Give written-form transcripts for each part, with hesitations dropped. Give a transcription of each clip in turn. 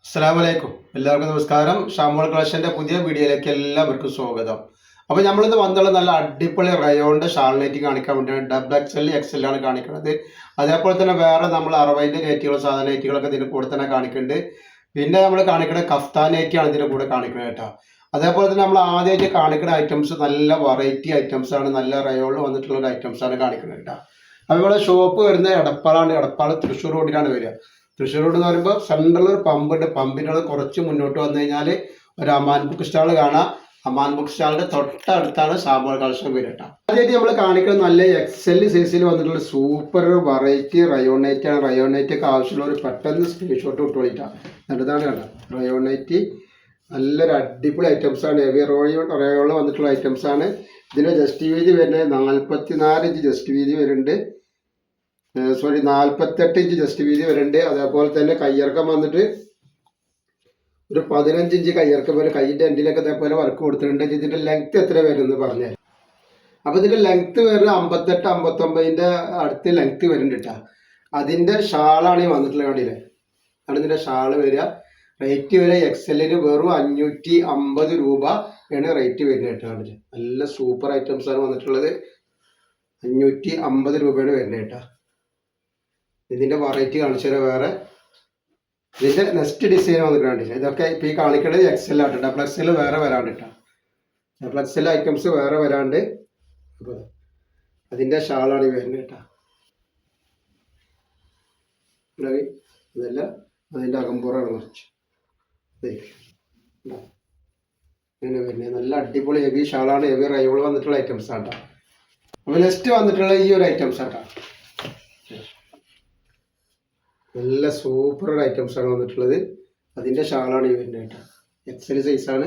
അസ്സലാമലൈക്കും. എല്ലാവർക്കും നമസ്കാരം. ഷാമോൾ കളക്ഷൻ്റെ പുതിയ വീഡിയോയിലേക്ക് എല്ലാവർക്കും സ്വാഗതം. അപ്പോൾ നമ്മളിന്ന് വന്നുള്ള നല്ല അടിപൊളി റയോണിൻ്റെ ഷാൾ നൈറ്റി കാണിക്കാൻ വേണ്ടിയാണ്. ഡബിൾ എക്സ് എൽ എക്സ് എല്ലാണ് കാണിക്കുന്നത്. അതേപോലെ തന്നെ വേറെ നമ്മൾ 60 നൈറ്റികളും സാധാരണ നൈറ്റികളൊക്കെ ഇതിൻ്റെ കൂടെ തന്നെ കാണിക്കുന്നുണ്ട്. പിന്നെ നമ്മൾ കാണിക്കുന്നത് കഫ്താൻ നൈറ്റിയാണ് ഇതിൻ്റെ കൂടെ കാണിക്കുന്നത് കേട്ടോ. അതേപോലെ തന്നെ നമ്മൾ ആദ്യമായിട്ട് കാണിക്കുന്ന ഐറ്റംസ് നല്ല വെറൈറ്റി ഐറ്റംസ് ആണ്. നല്ല റയോണിൽ വന്നിട്ടുള്ള ഒരു ഐറ്റംസ് ആണ് കാണിക്കുന്നത് കേട്ടോ. അപ്പോൾ ഇവിടെ ഷോപ്പ് വരുന്നത് എടപ്പാളാണ്. എടപ്പാൾ തൃശ്ശൂർ റോഡിലാണ് വരിക. തൃശ്ശൂർ റോഡ് എന്ന് പറയുമ്പോൾ സെൻട്രൽ ഒരു പമ്പുണ്ട്. പമ്പിൻ്റെ കുറച്ച് മുന്നോട്ട് വന്നു കഴിഞ്ഞാൽ ഒരു അമാൻ ബുക്ക് സ്റ്റാൾ കാണാം. അമാൻ ബുക്ക് സ്റ്റാളിന്റെ തൊട്ടടുത്താണ് ഷാമോൾ കളക്ഷൻ വരിക. ആദ്യമായിട്ട് നമ്മൾ കാണിക്കുന്നത് നല്ല എക്സൽ സൈസിൽ വന്നിട്ടുള്ള സൂപ്പർ വെറൈറ്റി റയോണൈറ്റ് ആണ്. റയോണൈറ്റ് ഒക്കെ ആവശ്യമുള്ള ഒരു പെട്ടെന്ന് സ്ക്രീൻഷോട്ട് ഇട്ടുകൊള്ളിട്ടാണ്. എന്നിട്ടാണ് കണ്ട റയോണൈറ്റ് നല്ലൊരു അടിപൊളി ഐറ്റംസ് ആണ്. ഹെവി റയോണിൽ വന്നിട്ടുള്ള ഐറ്റംസ് ആണ്. ഇതിന്റെ ജസ്റ്റ് വീതി വരുന്നത് 44 ഇഞ്ച് ജസ്റ്റ് വീതി വരുന്നുണ്ട്. 48 ഇഞ്ച് ജസ്റ്റ് വീതി വരുന്നുണ്ട്. അതേപോലെ തന്നെ കയ്യിറക്കം വന്നിട്ട് ഒരു 15 ഇഞ്ച് കയ്യിറക്കം വരും. കൈയിൻ്റെ എൻഡിലൊക്കെ അതേപോലെ വർക്ക് കൊടുത്തിട്ടുണ്ട്. ഇതിൻ്റെ ലെങ്ത് എത്ര വരുമെന്ന് പറഞ്ഞാൽ, അപ്പോൾ ഇതിൻ്റെ ലെങ്ത് വരുന്നത് 58-59 അടുത്ത് ലെങ്ത് വരുന്നുണ്ട് കേട്ടോ. അതിൻ്റെ ഷാളാണ് ഈ വന്നിട്ടുള്ളത്. കണ്ടില്ലേ, ആണ് ഇതിൻ്റെ ഷാള് വരിക. റേറ്റ് വരിക എക്സലിന് വെറും 550 രൂപ ആണ് റേറ്റ് വരുന്നത് കേട്ടോ. കണ്ടില്ലേ, നല്ല സൂപ്പർ ഐറ്റംസ് ആണ് വന്നിട്ടുള്ളത്. 550 രൂപയാണ് വരുന്നത് കേട്ടോ. ഇതിൻ്റെ വെറൈറ്റി കാണിച്ചു തരാം. വേറെ ഇതിൻ്റെ നെക്സ്റ്റ് ഡിസൈൻ വന്നിട്ടുണ്ട്. ഇതൊക്കെ ഇപ്പോൾ ഈ കാണിക്കേണ്ടത് എക്സൽ ആട്ടോ. ഡബിൾ എക്സൽ വേറെ വരാണ്ട് കേട്ടോ. ഡബിൾ എക്സൽ ഐറ്റംസ് വേറെ വരാണ്ട്. അപ്പോൾ അതിൻ്റെ ഷാളാണ് ഈ വരുന്നത് കേട്ടോ. ഇതല്ല, അതിൻ്റെ അകമ്പുറാണ് കുറച്ച് ഇങ്ങനെ വരുന്നത്. നല്ല അടിപൊളി ഹെവി ഷാളാണ്. ഹെവി റൈവൾ വന്നിട്ടുള്ള ഐറ്റംസ് ആട്ടോ. അപ്പോൾ നെക്സ്റ്റ് വന്നിട്ടുള്ള ഈ ഒരു ഐറ്റംസ് ആട്ടോ. നല്ല സൂപ്പർ ഐറ്റംസ് ആണ് വന്നിട്ടുള്ളത്. അതിൻ്റെ ഷാളാണ് ഈ വരുന്നത് കേട്ടോ. എക്സൽ സൈസാണ്.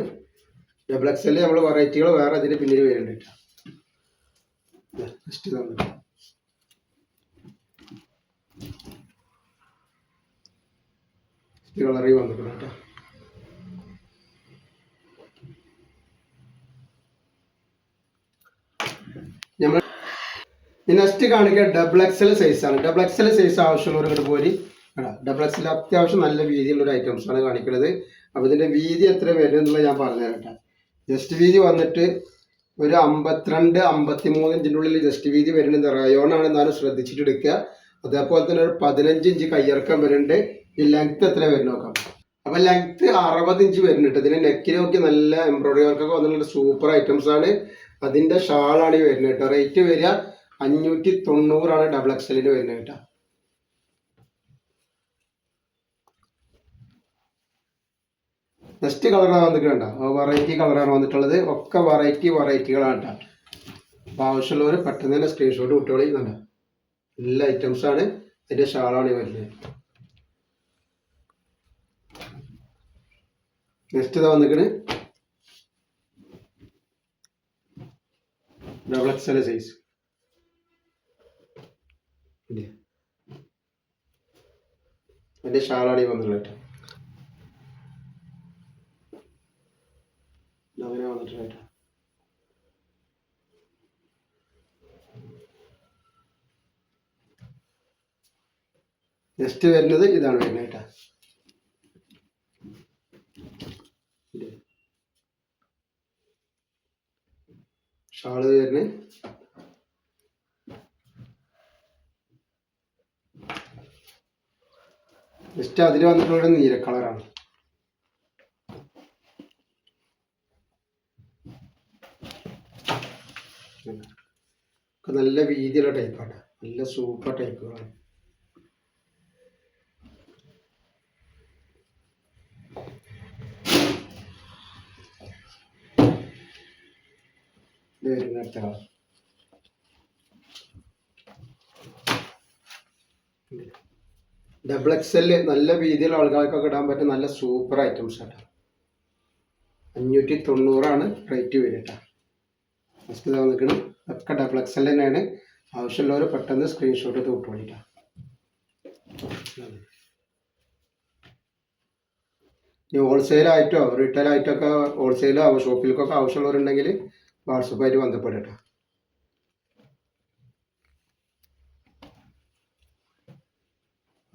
ഡബിൾ എക്സൽ നമ്മൾ വെറൈറ്റികൾ വേറെ അതിന് പിന്നിൽ വരുന്നുണ്ട് കേട്ടോ. നെക്സ്റ്റ് വന്നിട്ട് കളറിൽ വന്നിട്ടുണ്ട് കേട്ടോ. നമ്മൾ നെക്സ്റ്റ് കാണിക്കുക ഡബിൾ എക്സൽ സൈസാണ്. ഡബിൾ എക്സൽ സൈസ് ആവശ്യമുള്ളവർ ഇങ്ങോട്ട് പോരി. ഡബിൾ എക്സൽ അത്യാവശ്യം നല്ല വീതിയുള്ള ഒരു ഐറ്റംസ് ആണ് കാണിക്കുന്നത്. അപ്പോൾ ഇതിൻ്റെ വീതി എത്ര വരും എന്നുള്ളത് ഞാൻ പറഞ്ഞു തരട്ടെ. ജസ്റ്റ് വീതി വന്നിട്ട് ഒരു 52-53 ഇഞ്ചിൻ്റെ ഉള്ളിൽ ജസ്റ്റ് വീതി വരുന്നുണ്ട്. റയോണാണ്, എന്നാലും ശ്രദ്ധിച്ചിട്ട് എടുക്കുക. അതേപോലെ തന്നെ ഒരു 15 ഇഞ്ച് കയ്യിറക്കം വരുന്നുണ്ട്. ഈ ലെങ്ത് എത്ര വരും നോക്കാം. അപ്പോൾ ലെങ്ത് 60 ഇഞ്ച് വരുന്നുണ്ട്. ഇതിന് നെക്കിൽ നോക്കി നല്ല എംബ്രോയിഡറി വർക്കൊക്കെ വന്നിട്ടുള്ള സൂപ്പർ ഐറ്റംസ് ആണ്. അതിൻ്റെ ഷാളാണ് ഈ വരുന്നത് കേട്ടോ. റേറ്റ് വരിക 590 ഡബിൾ എക്സലിന് വരുന്നത് കേട്ടോ. നെക്സ്റ്റ് കളറാണ് വന്നിട്ടുണ്ടോ. വെറൈറ്റി കളറാണ് വന്നിട്ടുള്ളത്. ഒക്കെ വെറൈറ്റികളാണ് കേട്ടോ. അപ്പോൾ ആവശ്യമുള്ളവർ പെട്ടെന്ന് തന്നെ സ്ക്രീൻഷോട്ട് കുട്ടികൾ ചെയ്യുന്നുണ്ട്. എല്ലാ ഐറ്റംസാണ്. അതിൻ്റെ ഷാളാണ് ഈ വരുന്നത്. നെക്സ്റ്റ് ഇതാ വന്നിക്കണ് ഡബിൾ എക്സൽ സൈസ്. അതിൻ്റെ ഷാളാണ് ഈ വന്നിട്ടുള്ളത് കേട്ടോ. അങ്ങനെ വന്നിട്ടുണ്ട് കേട്ടോ. നെക്സ്റ്റ് വരുന്നത് ഇതാണ് വരുന്നത് കേട്ടോ. ഷാള് വരുന്നത് നെക്സ്റ്റ് അതിൽ വന്നിട്ടുള്ള നീല കളറാണ്. നല്ല വീതിയുള്ള ടൈപ്പാണ്. നല്ല സൂപ്പർ ടൈപ്പുകളാണ്. ഇത് വരുന്ന അടുത്ത കളർ. ഡബിൾ എക്സൽ നല്ല വീതിയുള്ള ആൾക്കാർക്കൊക്കെ ഇടാൻ പറ്റും നല്ല സൂപ്പർ ഐറ്റംസ് ആണ്. 590 റേറ്റ് വരിക കേട്ടോ. ഫസ്റ്റ് നിൽക്കണം. ഒക്കെ ഡബിൾ എക്സൽ തന്നെയാണ്. ആവശ്യമുള്ളവർ പെട്ടെന്ന് സ്ക്രീൻഷോട്ട് എടുത്ത് വിട്ടുകൊള്ളിട്ടാണ്. ഇനി ഹോൾസെയിലായിട്ടോ റീറ്റെയിലായിട്ടൊക്കെ ഹോൾസെയിലോ ഷോപ്പിലേക്കൊക്കെ ആവശ്യമുള്ളവരുണ്ടെങ്കിൽ വാട്സപ്പായിട്ട് ബന്ധപ്പെടട്ടോ.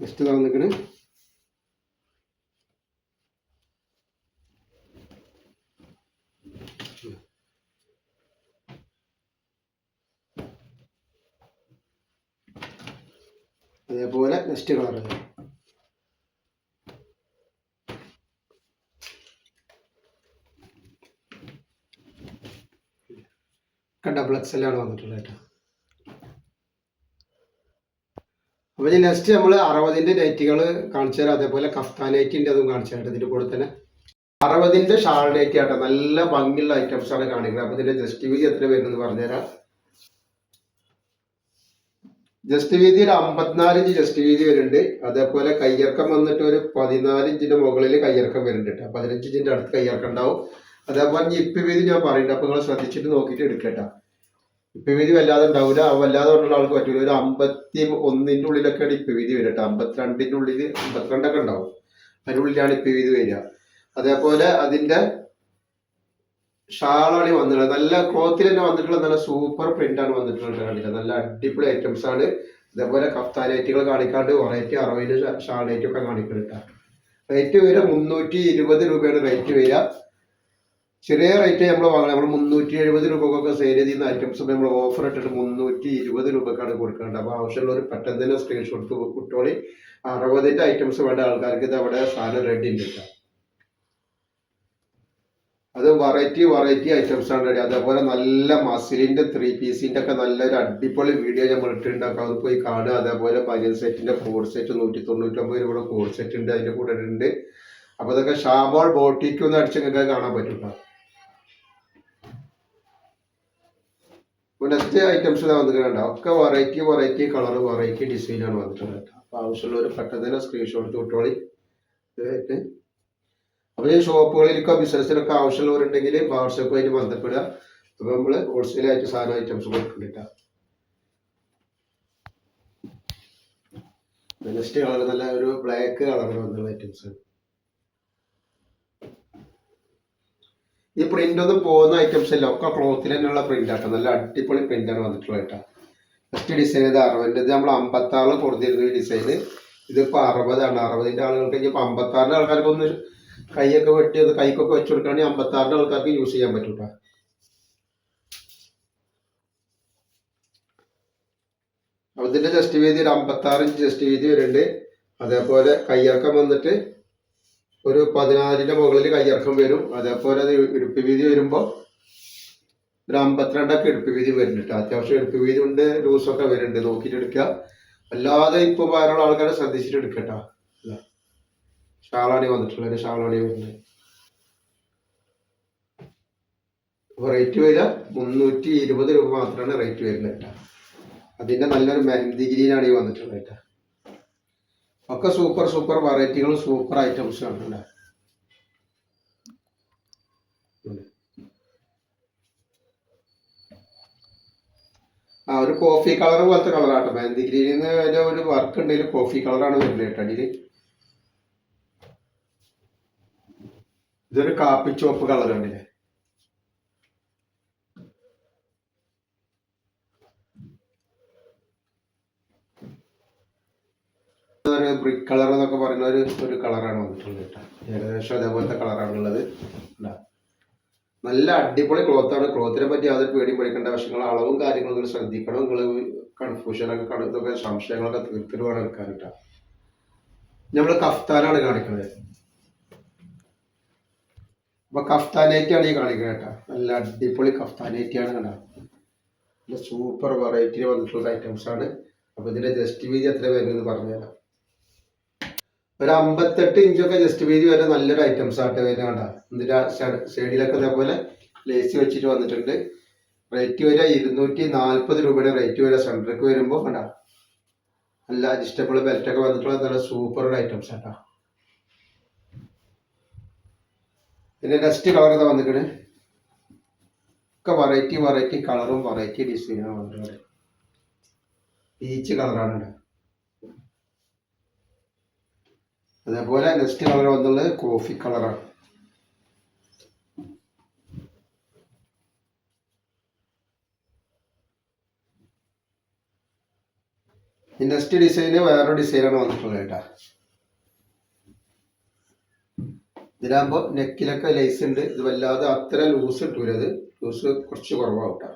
നെക്സ്റ്റ് തന്നിക്കണ് അതേപോലെ നെക്സ്റ്റ് കളർ ഡബിൾ എക്സ് ആണ് വന്നിട്ടുള്ളത് കേട്ടോ. അപ്പോൾ ഇനി നെക്സ്റ്റ് നമ്മൾ 60ന്റെ നൈറ്റികൾ കാണിച്ചു തരാം. അതേപോലെ കഫ്താൻ നൈറ്റിൻ്റെ അതും കാണിച്ചു തരാം. ഇതിൻ്റെ കൂടെ തന്നെ 60ന്റെ ഷാൾ നൈറ്റി ആട്ടോ. നല്ല ഭംഗിയുള്ള ഐറ്റംസ് ആണ് കാണിക്കുന്നത്. അപ്പോൾ ഇതിന്റെ ജസ്റ്റ് വീതി എത്ര വരുന്നത് പറഞ്ഞുതരാം. ജസ്റ്റ് വീതി ഒരു 54 ഇഞ്ച് ജസ്റ്റ് വീതി വരുന്നുണ്ട്. അതേപോലെ കയ്യിറക്കം വന്നിട്ട് ഒരു 14 ഇഞ്ചിന്റെ മുകളിൽ കയ്യിറക്കം വരുന്നുണ്ട് കേട്ടോ. 15 ഇഞ്ചിന്റെ അടുത്ത് കയ്യിറക്കം ഉണ്ടാവും. അതേപോലെ ഇപ്പ് വീതി ഞാൻ പറയുന്നുണ്ട്. അപ്പോൾ നിങ്ങൾ ശ്രദ്ധിച്ചിട്ട് നോക്കിയിട്ട് എടുക്കട്ടോ. ഇപ്പ് വീതി വല്ലാതെ ഉണ്ടാവില്ല. വല്ലാതെ ഉള്ള ആൾക്ക് പറ്റൂല. ഒരു 51ന്റെ ഉള്ളിലൊക്കെയാണ് ഇപ്പ് വീതി വരിക കേട്ടോ. 52ന്റെ ഉള്ളിൽ 52ഒക്കെ ഉണ്ടാവും. അതിനുള്ളിലാണ് ഇപ്പ് വീതി വരിക. അതേപോലെ അതിന്റെ ഷാളാണ് വന്നിട്ടുള്ളത്. നല്ല ക്ലോത്തിൽ തന്നെ വന്നിട്ടുള്ള നല്ല സൂപ്പർ പ്രിന്റ് ആണ് വന്നിട്ടുള്ളത്. കണ്ടില്ല, നല്ല അടിപൊളി ഐറ്റംസ് ആണ്. അതേപോലെ കഫ്താൻ നൈറ്റികൾ കാണിക്കാണ്ട് വെറൈറ്റി 60 ഷാൾ നൈറ്റി ഒക്കെ കാണിക്കുന്നുണ്ട്. റേറ്റ് വരിക 320 രൂപയാണ് റേറ്റ് വരിക. ചെറിയ റേറ്റ് നമ്മൾ വാങ്ങണം. നമ്മൾ 370 രൂപക്കൊക്കെ സെയിൽ ചെയ്യുന്ന ഐറ്റംസ് നമ്മൾ ഓഫർ ഇട്ടിട്ട് 320 രൂപക്കാണ് കൊടുക്കേണ്ടത്. അപ്പോൾ ആവശ്യമുള്ളവർ പെട്ടെന്ന് തന്നെ സ്ക്രീൻഷോട്ട് കുട്ടോളി. 60ന്റെ ഐറ്റംസ് വേണ്ട ആൾക്കാർക്ക് ഇത് അവിടെ സാധനം റെഡി ഉണ്ട്. അത് വെറൈറ്റി ഐറ്റംസ് ആണ് റെഡി. അതേപോലെ നല്ല മസിലിന്റെ 3 പീസിന്റെ ഒക്കെ നല്ലൊരു അടിപൊളി വീഡിയോ നമ്മൾ ഇട്ടിട്ടുണ്ടാക്കാം. അത് പോയി കാണുക. അതേപോലെ ബനിയൻ സെറ്റിന്റെ കോഡ് സെറ്റ് 199 രൂപയുടെ കോഡ് സെറ്റ് ഉണ്ട്, അതിന്റെ കൂടെ ഉണ്ട്. അപ്പൊ അതൊക്കെ ഷാമോൾ ബോട്ടിക്ക് ഒന്ന് അടിച്ച് നിങ്ങൾക്ക് കാണാൻ പറ്റും. നെക്സ്റ്റ് ഐറ്റംസ് വന്നിട്ടുണ്ട്. ഒക്കെ വെറൈറ്റി കളർ വെറൈറ്റി ഡിസൈനാണ് വന്നിട്ടുള്ളത്. അപ്പൊ ആവശ്യമുള്ളവർ പെട്ടെന്ന് തന്നെ സ്ക്രീൻഷോട്ട് കിട്ടോളി. അപ്പോൾ ഈ ഷോപ്പുകളിലൊക്കെ ബിസിനസ്സിനൊക്കെ ആവശ്യമുള്ളവരുണ്ടെങ്കിൽ വാട്സപ്പുമായിട്ട് ബന്ധപ്പെടുക. അപ്പോൾ നമ്മൾ ഹോൾസെയിലായിട്ട് സാധനം ഐറ്റംസ് കൊടുക്കുന്നുണ്ട്. നെക്സ്റ്റ് കളർ നല്ല ഒരു ബ്ലാക്ക് കളറിൽ വന്നുള്ള ഐറ്റംസ്. ഈ പ്രിന്റ് ഒന്നും പോകുന്ന ഐറ്റംസ് അല്ല, ഒക്കെ ക്ലോത്തിൽ തന്നെയുള്ള പ്രിന്റ് ആട്ടോ. നല്ല അടിപൊളി പ്രിന്റാണ് വന്നിട്ടുള്ളത് കേട്ടോ. ഫസ്റ്റ് ഡിസൈൻ ചെയ്ത് 60. നമ്മൾ 56 കൊടുത്തിരുന്നു ഈ ഡിസൈന്. ഇതിപ്പോൾ 60ആണ്. 60ന്റെ ആളുകൾക്ക് ഇനിയിപ്പോൾ 56ന്റെ ആൾക്കാർക്ക് ഒന്ന് കൈയൊക്കെ വെട്ടി അത് കൈക്കൊക്കെ വെച്ച് കൊടുക്കുകയാണെങ്കിൽ 56ന്റെ ആൾക്കാർക്ക് യൂസ് ചെയ്യാൻ പറ്റും കേട്ടോ. അപ്പോൾ ഇതിന്റെ ജസ്റ്റ് വീതി ഒരു 56 ഇഞ്ച് ജസ്റ്റ് വീതി വരുന്നുണ്ട്. അതേപോലെ കയ്യിറക്കം വന്നിട്ട് ഒരു 14ന്റെ മുകളിൽ കയ്യിറക്കം വരും. അതേപോലെ അത് ഇടുപ്പ് വീതി വരുമ്പോൾ ഒരു 52ഒക്കെ ഇടുപ്പ് വീതി വരുന്നുണ്ട്. അത്യാവശ്യം ഇടുപ്പ് വീതി ഉണ്ട്, ലൂസൊക്കെ വരുന്നുണ്ട്. നോക്കിയിട്ട് എടുക്കുക. അല്ലാതെ ഇപ്പോൾ വേറെ ആൾക്കാരെ ശ്രദ്ധിച്ചിട്ട് എടുക്കട്ടോ. ഷാളാണി വന്നിട്ടുള്ളത്. ഷാളാണി വരുന്നത്. അപ്പോൾ റേറ്റ് വരിക 320 രൂപ മാത്രമാണ് റേറ്റ് വരുന്നത് കേട്ടോ. അതിന്റെ നല്ലൊരു മെഹന്തി ഗ്രീനാണ് ഈ വന്നിട്ടുള്ളത് കേട്ടോ. ഒക്കെ സൂപ്പർ വെറൈറ്റികളും സൂപ്പർ ഐറ്റംസും ആണ്. ഒരു കോഫി കളർ പോലത്തെ കളറാട്ടോ. മെഹന്തി ഗ്രീനിന്ന് ഒരു വർക്ക് ഉണ്ടെങ്കിൽ കോഫി കളറാണ് വരുന്നത് കേട്ടോ. അടിയിൽ ഇതൊരു കാപ്പി ചോപ്പ് കളർ ഉണ്ടല്ലേ. ഒരു ബ്രിക്ക് കളർ എന്നൊക്കെ പറയുന്ന ഒരു കളറാണ് വന്നിട്ടുള്ളത് കേട്ടോ. ഏകദേശം അതേപോലത്തെ കളറാണുള്ളത്. നല്ല അടിപൊളി ക്ലോത്താണ്. ക്ലോത്തിനെ പറ്റി യാതൊരു പേടിയും പഠിക്കേണ്ട. പക്ഷേ നിങ്ങൾ അളവും കാര്യങ്ങളൊന്നും ശ്രദ്ധിക്കണം. നിങ്ങൾ കൺഫ്യൂഷനൊക്കെ ഇതൊക്കെ സംശയങ്ങളൊക്കെ തീർത്തിട്ട് വേണം എടുക്കാൻ കേട്ടോ. നമ്മൾ കഫ്താനാണ് കാണിക്കുന്നത്. അപ്പൊ കഫ്താനേറ്റിയാണ് ഈ കാണിക്കുന്നത് കേട്ടോ. നല്ല അടിപൊളി കഫ്താനേറ്റിയാണ് കേട്ടോ. നല്ല സൂപ്പർ വെറൈറ്റി വന്നിട്ടുള്ള ഐറ്റംസ് ആണ്. അപ്പൊ ഇതിന്റെ ജസ്റ്റ് വീതി എത്ര വരുന്നത് പറഞ്ഞുതരാം. ഒരു 58 ഇഞ്ചൊക്കെ ജസ്റ്റ് വീതി വരെ നല്ലൊരു ഐറ്റംസ് ആയിട്ട് വരുന്നത് കണ്ട. ഇതിന്റെ സൈഡിലൊക്കെ അതേപോലെ ലേസ് വെച്ചിട്ട് വന്നിട്ടുണ്ട്. റേറ്റ് വരെ 240 രൂപയുടെ റേറ്റ് വരെ. സെൻറ്ററിലേക്ക് വരുമ്പോൾ കണ്ട നല്ല അഡ്ജസ്റ്റബിൾ ബെൽറ്റ് ഒക്കെ വന്നിട്ടുള്ള നല്ല സൂപ്പർ ഐറ്റംസ് ആട്ടോ. പിന്നെ നെക്സ്റ്റ് കളർ എന്താ വന്നിട്ട് ഒക്കെ വെറൈറ്റി കളറും വെറൈറ്റി ഡിസൈനാണ് വന്നിട്ടുള്ളത്. പീച്ച് കളറാണ്. അതേപോലെ നെക്സ്റ്റ് കളർ വന്നുള്ളത് കോഫി കളറാണ്. നെക്സ്റ്റ് ഡിസൈന് വേറൊരു ഡിസൈനാണ് വന്നിട്ടുള്ളത് കേട്ടോ. ഇതിലാകുമ്പോൾ നെക്കിലൊക്കെ ലേസ് ഉണ്ട്. ഇത് വല്ലാതെ അത്ര ലൂസ് കിട്ടൂല. അത് ലൂസ് കുറച്ച് കുറവാകും കേട്ടോ.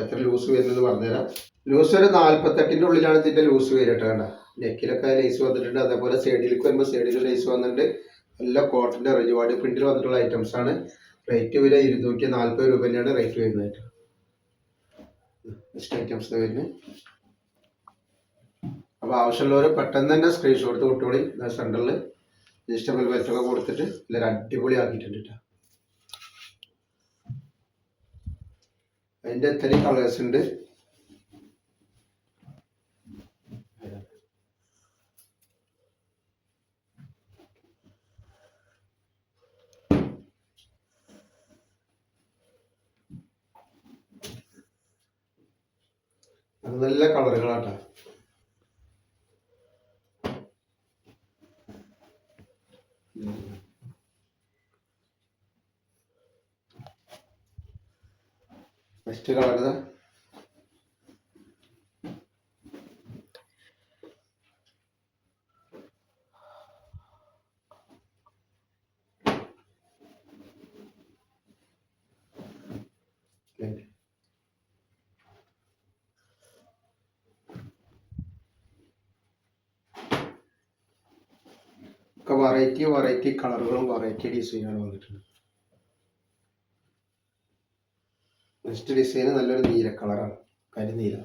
എത്ര ലൂസ് വരുന്നത് പറഞ്ഞുതരാം. ലൂസ് ഒരു 48ന്റെ ഉള്ളിലാണ് ഇതിന്റെ ലൂസ് വരിക കേട്ടോ. നെക്കിലൊക്കെ ലേസ് വന്നിട്ടുണ്ട്. അതേപോലെ സൈഡിലേക്ക് വരുമ്പോൾ സൈഡിൽ ലേസ് വന്നിട്ടുണ്ട്. എല്ലാം കോട്ടൻ്റെ റിജുവാർഡ് പ്രിന്റിൽ വന്നിട്ടുള്ള ഐറ്റംസ് ആണ്. റേറ്റ് വില 240 രൂപ തന്നെയാണ് റേറ്റ് വരുന്നത്. നെക്സ്റ്റ് ഐറ്റംസ് വരുന്നത്. അപ്പോൾ ആവശ്യമുള്ളവർ പെട്ടെന്ന് തന്നെ സ്ക്രീൻഷോട്ട് കൊടുത്തോളി. സെൻറ്ററിൽ വെജിറ്റബിൾ വെറ്റൊക്കെ കൊടുത്തിട്ട് എല്ലാവരും അടിപൊളി ആക്കിയിട്ടുണ്ട് കേട്ടോ. അതിൻ്റെ ഇത്രയും കളേഴ്സ് ഉണ്ട്. നല്ല കളറുകളാട്ടോ. നെക്സ്റ്റ് കളർ ഒക്കെ വെറൈറ്റി കളറുകളും വെറൈറ്റി ഡിസൈനുകളും വന്നിട്ടുണ്ട്. നെക്സ്റ്റ് ഡിസൈൻ നല്ലൊരു നീല കളറാണ്, കരിനീല.